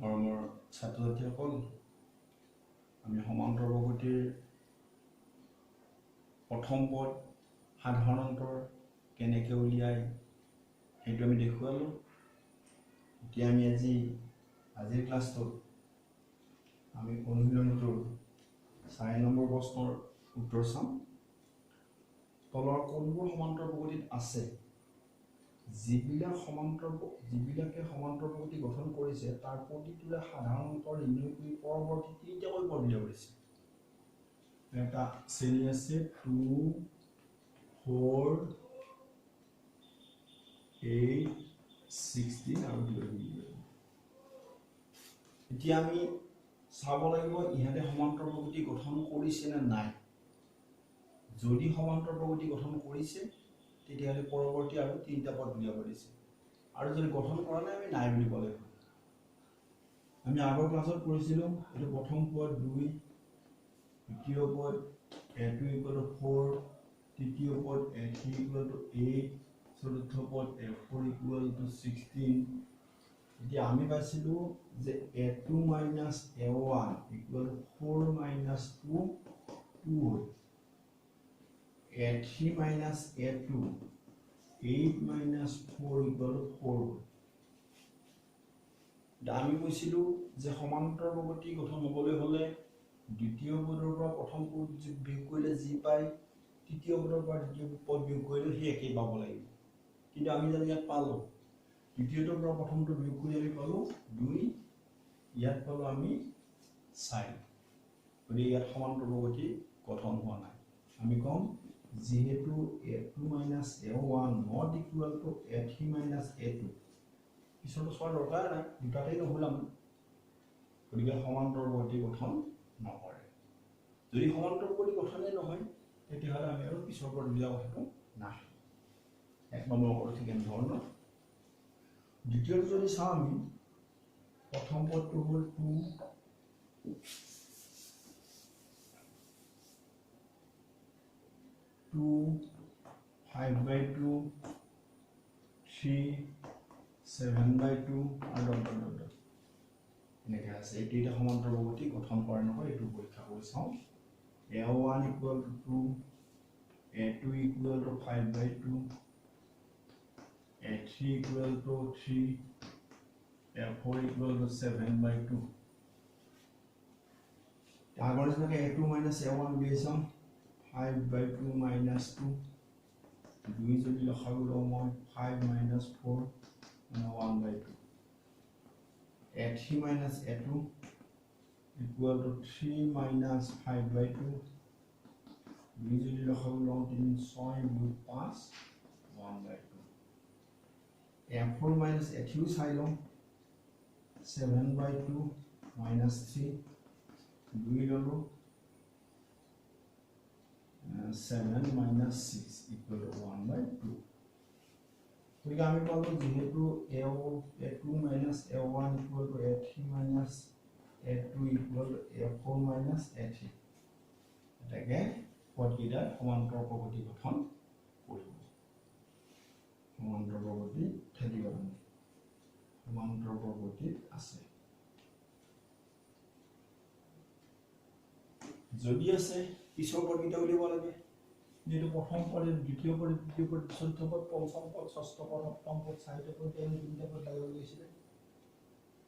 মৰমৰ ছাত্ৰ ছাত্ৰীসকল, আমি সমান্তৰ প্ৰগতিৰ প্ৰথম পদ সাধাৰণ অন্তৰ কেনেকৈ উলিয়াই সেইটো আমি দেখুৱালোঁ। এতিয়া আমি আজিৰ ক্লাছটোত আমি অনুশীলনটোৰ 4 নম্বৰ প্ৰশ্নৰ উত্তৰ চাম। তলৰ কোনবোৰ সমান্তৰ প্ৰগতিত আছে? যিবিলাকে সমান্তৰ প্ৰগতি গঠন কৰিছে তাৰ প্ৰতিটোৰে সাধাৰণ অন্তৰ নিৰ্ণয় কৰি পৰৱৰ্তী তিনিটাকৈ পদ উলিয়াব দিছে। এটা শ্ৰেণী আছে 2, 4, 8, 16 আৰু এতিয়া আমি চাব লাগিব ইহঁতে সমান্তৰ প্ৰগতি গঠন কৰিছে নে নাই। যদি সমান্তৰ প্ৰগতি গঠন কৰিছে তেতিয়াহ'লে পৰৱৰ্তী আৰু তিনিটা পদ উলিয়াব দিছে, আৰু যদি গঠন কৰা নাই আমি নাই বুলি ক'ব লাগিব। আমি আগৰ ক্লাছত পঢ়িছিলোঁ এইটো প্ৰথম পদ 2, দ্বিতীয় পদ a2 = 4, তৃতীয় পদ a3 = 8, চতুৰ্থ পদ a4 = 16। এতিয়া আমি পাইছিলোঁ যে a2 - a1 = 4 - 2 2 হয়। a3 - a2 8 - 4 = 4 হয়। আমি কৈছিলোঁ যে সমান্তৰ প্ৰগতি গঠন হ'বলৈ হ'লে দ্বিতীয় পদৰ পৰা প্ৰথম পদ বিয়োগ কৰিলে যি পায়, তৃতীয় পদৰ পৰা দ্বিতীয় পদ বিয়োগ কৰিলে সেই একেই পাব লাগিব। কিন্তু আমি যদি ইয়াত পালোঁ দ্বিতীয়টোৰ পৰা প্ৰথমটো বিয়োগ কৰি আমি পালোঁ 2, ইয়াত পালোঁ আমি 4। গতিকে ইয়াত সমান্তৰ প্ৰগতি গঠন হোৱা নাই। আমি ক'ম যিহেতু a2 - a1 not equal to a3 - a2, পিছতো চোৱাৰ দৰকাৰ নাই, দুটাতেই নহ'লাম, গতিকে সমান্তৰ প্ৰগতি গঠন নকৰে। যদি সমান্তৰ প্ৰগতি গঠনেই নহয় তেতিয়াহ'লে আমি আৰু পিছৰ পৰা উলিওৱা কথাটো নাহে। 1 নম্বৰ কৰোঁ ঠিক এনেধৰণৰ। দ্বিতীয়টো যদি চাওঁ আমি প্ৰথম পদটো হ'ল 2, 5/2, 3, 7/2 আৰু এনেকৈ আছে। এইটো এটা সমান্তৰ প্ৰগতি গঠন কৰে নহয়, এইটো পৰীক্ষা কৰি চাওঁ। a1 = 2, a2 = 5/2, a3 = 3, a4 = 7/2। আগৰ নিচিনাকৈ a2 - a1 উলিয়াই চাওঁ। 5/2 - 2, 2 যদি লসাগু লওঁ মই 5 - 4 1/2। a3 - a2 = 3 - 5/2, 2 যদি লসাগু লওঁ 3 6 2 5 1/2। a4 - a3 চাই লওঁ 7/2 - 3, 2 ল'লোঁ 7 - 6 = 1/2। গতিকে আমি পালোঁ যিহেতু a2 - a1 = a3 - a2 = a4 - a3, এটাকে পদকেইটাৰ সমান্তৰ প্ৰগতি গঠন কৰিব। সমান্তৰ প্ৰগতি থাকিব, সমান্তৰ প্ৰগতিত আছে। যদি আছে পিছৰ পদকেইটা উলিয়াব লাগে। যেহেতু প্ৰথম পদ, দ্বিতীয় পদ, তৃতীয় পদ, চতুৰ্থ পদ, পঞ্চম পদ, ষষ্ঠ পদ, সপ্তম পদ, চাৰিটা পদ, তিনিটা পদ লাগিব গৈছিলে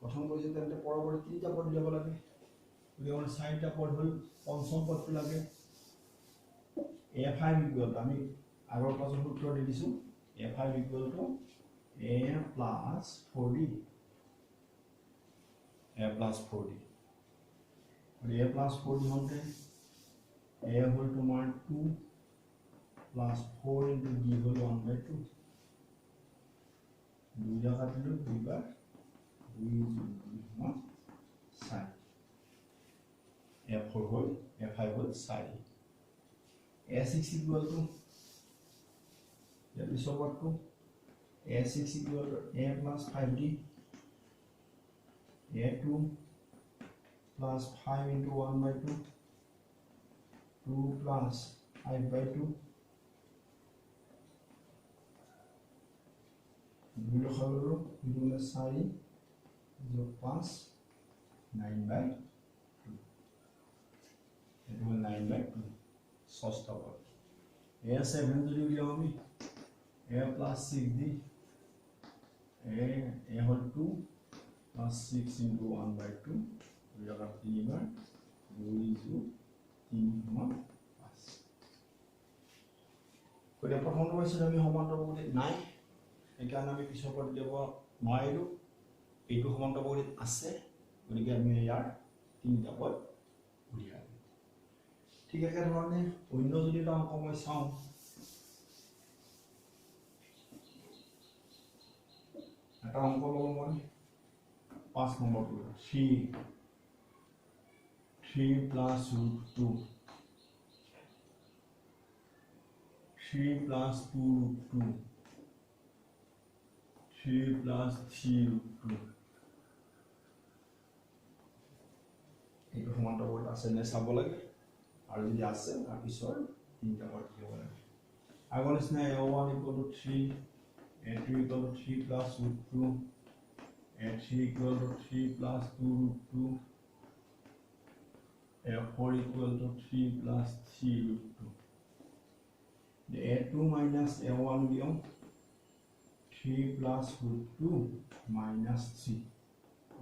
গঠন কৰিছে, তেন্তে পৰৱৰ্তী তিনিটা পদ উলিয়াব লাগে। গতিকে আমাৰ 4টা পদ হ'ল, পঞ্চম পদটো লাগে a5 = আমি আগৰ ক্লাছত সূত্ৰ দি দিছোঁ a5 = a + 4d, a + 4d। a + 4d হওঁতে a হ'ল তোমাৰ 2 + 4 × d হ'ল 1/2। 2 জাগাত দিলোঁ 2 বাৰ 2 × 4। a4 হ'ল a5 হ'ল 4। a6 = ইয়াৰ পিছৰ পদটো a6 = a + 5d, a2 + 5 × 1/2, 2 + 5/2, 2 লসাগু 2 × 4 + 5 9/2 এটো হল 9/2 ষষ্ঠ পদ a 7 যদি উলিয়াও আমি a plus 6d a hall 2 plus 6 into 1/2 উলিয়াও 3 বাৰ 2 into 3 সমান 5 কইতে প্ৰথমটো পাইছিল আমি সমান্তৰাল বহুপদী নাই একাৰণে আমি পিছৰ পদ দিব নোৱাৰিলো এইটো সমান্তৰাল বহুপদী আছে গতিকে আমি ইয়াৰ তিনিটা পদ উলিয়াম ঠিক আছে ধৰণে অন্য যদি এটা অংক মই চাওঁ এটা অংক লওঁ মই 5 নম্বৰটো 3 plus root 2 3 plus 2 root 2 3 plus 3 root 2 এইটো সমান্তৰাল বহুপদী আছে নে চাব লাগে আৰু যদি আছে তাৰ পিছৰ তিনিটা পদ দিব লাগে আগৰ নিচিনা a1 equal to 3 a2 equal to 3 plus root 2 a3 equal to 3 plus 2 root 2 a4 equal to 3 plus 3 root 2 the a2 minus a1 will 3 plus root 2 minus 3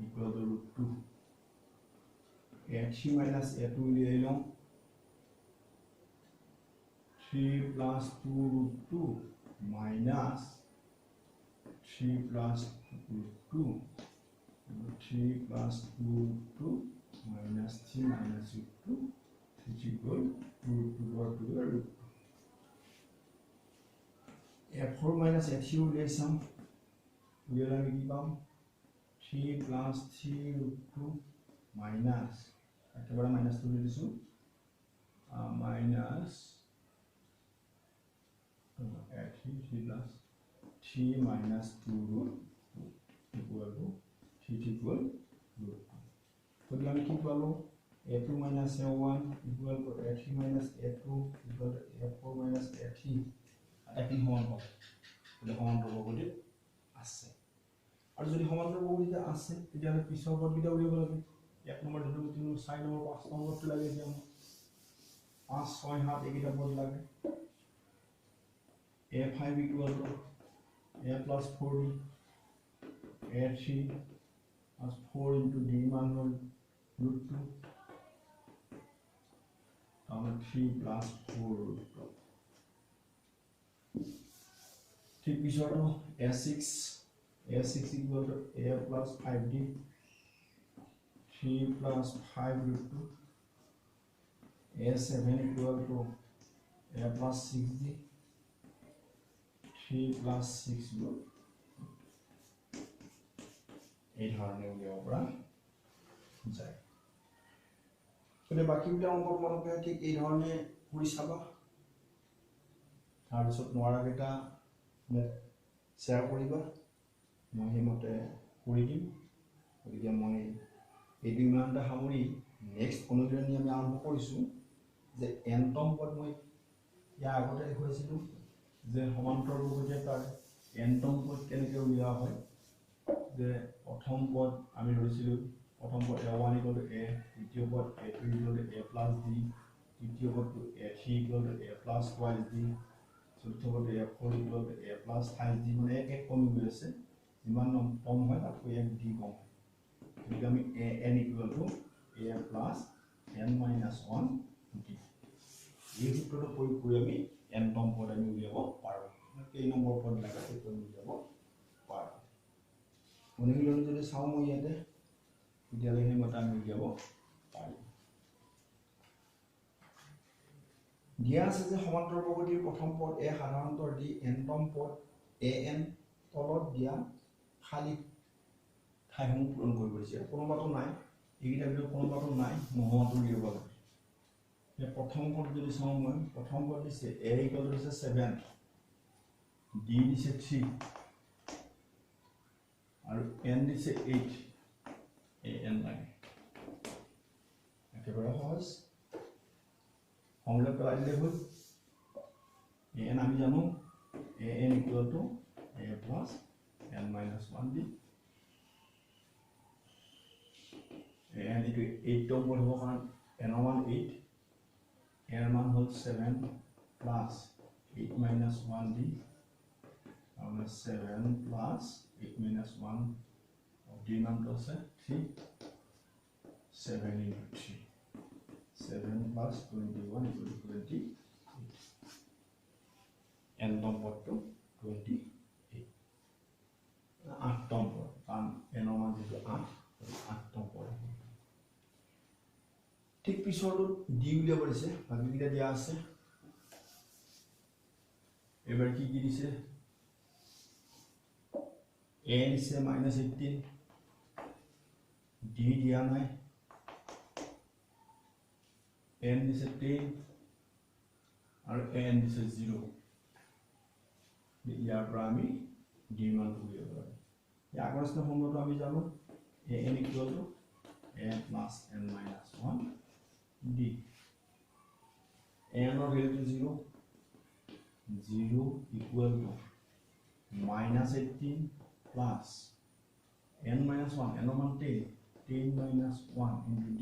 equal to root 2 a3 minus a2 will 3 plus 2 root 2 minus 3 plus root 2 3 plus 2 root 2 minus 3 minus root 2 which equal root 2 over 2 root 2 a4 minus a3 will sum will আমি কি পাম 3 plus 3 root 2 minus একেবারে minus তুলে দিছো minus 3 plus 3 minus 2 root 2 equal to 3 equal root 2 so আমি কি পালো a2 minus a1 equal to a3 minus a2 equal to a4 minus a3 এটা কি সমান পাব এটা সমান্তৰাল বহুপদী আছে আৰু যদি সমান্তৰাল বহুপদী আছে তেতিয়া পিছৰ পদকেইটা উলিয়াব লাগে 1 নম্বৰ 2 নম্বৰ 3 নম্বৰ 4 নম্বৰ 5 নম্বৰটো লাগে যে 5 6 7 এইকেইটা পদ লাগে a5 equal to a plus 4d a3 plus 4 into d মান হল root 2 তাহলে 3 plus 4 root 2 ঠিক পিছৰটো a6 equal to a plus 5d 3 plus 5 root 2 a7 equal to a plus 6d 3 plus 6 root 8 ধৰণে উলিয়াব পৰা যায় কিন্তু বাকিবিলাক অংক তোমালোকে ঠিক এই ধৰণে কৰি চাবা তাৰ পিছত নোৱাৰাকেইটা মোক শ্বেয়াৰ কৰিবা মই সেইমতে কৰি দিম গতিকে মই এই দুইমানটা সামৰি নেক্সট অনুশীলনী আমি আৰম্ভ কৰিছোঁ যে এনতম পদ মই ইয়াৰ আগতে দেখুৱাইছিলোঁ যে সমান্তৰাল বহুপদী তাৰ এনতম পদ কেনেকৈ উলিওৱা হয় যে প্ৰথম পদ আমি ধৰিছিলোঁ প্ৰথম পদ a1 equal to a দ্বিতীয় পদ a2 equal to a plus d তৃতীয় পদটো a3 equal to a plus twice d চতুৰ্থ পদ a4 equal to a plus 5d মানে এক কমি গৈ আছে যিমান কম হয় তাতকৈ এক d কম হয় গতিকে আমি an equal to a plus n minus 1 d এই সূত্ৰটো প্ৰয়োগ কৰি আমি এনতম পদ আমি উলিয়াব পাৰোঁ কেই নম্বৰ পদ লাগে সেইটো উলিয়াব পাৰোঁ অনুশীলনী যদি চাওঁ মই ইয়াতে তেতিয়াহ'লে সেইমতে আমি উলিয়াব পাৰিম দিয়া আছে যে সমান্তৰাল বহুপদীৰ প্ৰথম পদ a সাধাৰণতৰ দি এনতম পদ an তলত দিয়া খালি ঠাইসমূহ পূৰণ কৰিব দিছে কোনোবাটো নাই এইকেইটা ভিতৰত কোনোবাটো নাই নোহোৱাটো উলিয়াব লাগে প্ৰথম পদ যদি চাওঁ মই প্ৰথম পদ দিছে a equal to 7 d দিছে 3 আৰু n দিছে 8 an লাগে একেবাৰে সহজ সংযোগ পেলাই দিলে হ'ল an আমি জানো an equal to a plus n minus 1d and it 8 number হ'ব কাৰণ n ৰ মান 8 n ৰ মান হ'ল 7 plus 8 minus 1 d and 7 plus 8 minus 1 of d মান to আছে 3 7 into 3 7 plus 21 equal to 28 n নম্বৰটো 28 8 নম্বৰ কাৰণ n ৰ মান যেটো 8 নম্বৰ ঠিক পিছৰটো d উলিয়াব দিছে বাকিটা দিয়া আছে এবাৰ কি দিছে a দিছে -18 d দিয়া নাই n দিছে 10 আৰু n দিছে 0 ইয়াৰ পৰা আমি d মান উলিয়াব লাগে ইয়াৰ আগৰস্ত ফৰ্মুলাটো আমি জানো an equal to a plus n minus 1 d n ৰ ভ্যালুটো 0 0 equal to -18 plus n minus 1 n ৰ মান 10 10 minus 1 into d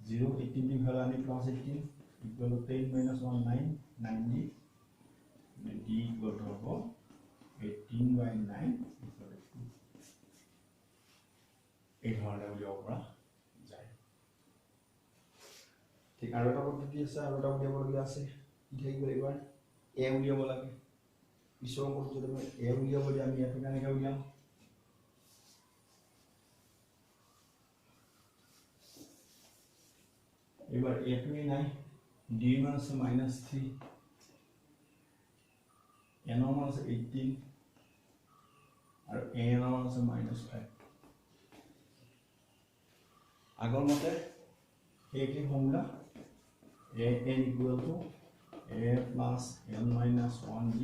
0 18 di value ani plus 18 equal to 10 minus 1 9 9d d equal to 18 by 9 equal to 2 এই ধৰণে উলিয়াব পৰা যায় ঠিক আৰু এটা পদ্ধতি আছে আৰু এটা উলিয়াবলগীয়া আছে কি থাকিব এবাৰ a উলিয়াব লাগে পিছৰ অংকটো যদি আমি a উলিয়াব দিয়ে আমি ইয়াত কেনেকৈ উলিয়াম এবাৰ a টো নাই d মান আছে -3 n ৰ মান আছে 18 আৰু a ৰ মান আছে -5 আগৰ মতে কি formula a n equal to a plus n minus 1 d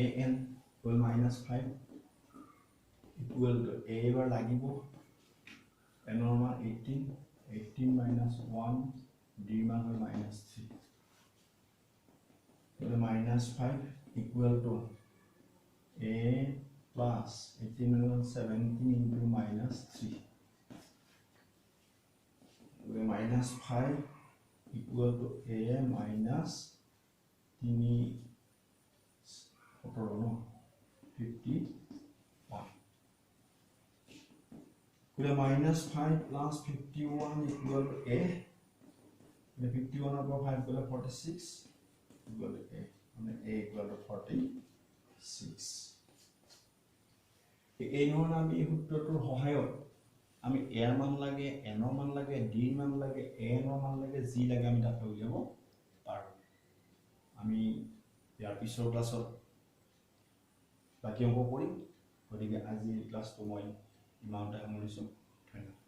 a n will -5 equal to a bar লাগিব n ৰ মান 18 18 minus 1 d মান হ'ল -3 so -5 equal to a plus 18 minus 17 into -3 -5 equal to a minus 3 51 -5 plus 51 equal to a 51 over 5 equal to 46 equal to a a equal to 46 এই ধৰণে আমি এই সূত্ৰটোৰ সহায়ত আমি a ৰ মান লাগে n ৰ মান লাগে d ৰ মান লাগে a ৰ মান লাগে g লাগে আমি তাকে উলিয়াব পাৰো আমি ইয়াৰ পিছৰ ক্লাছত বাকি অংক কৰিম গতিকে আজি ক্লাছটো মই ইমানতে সামৰিছো ধন্যবাদ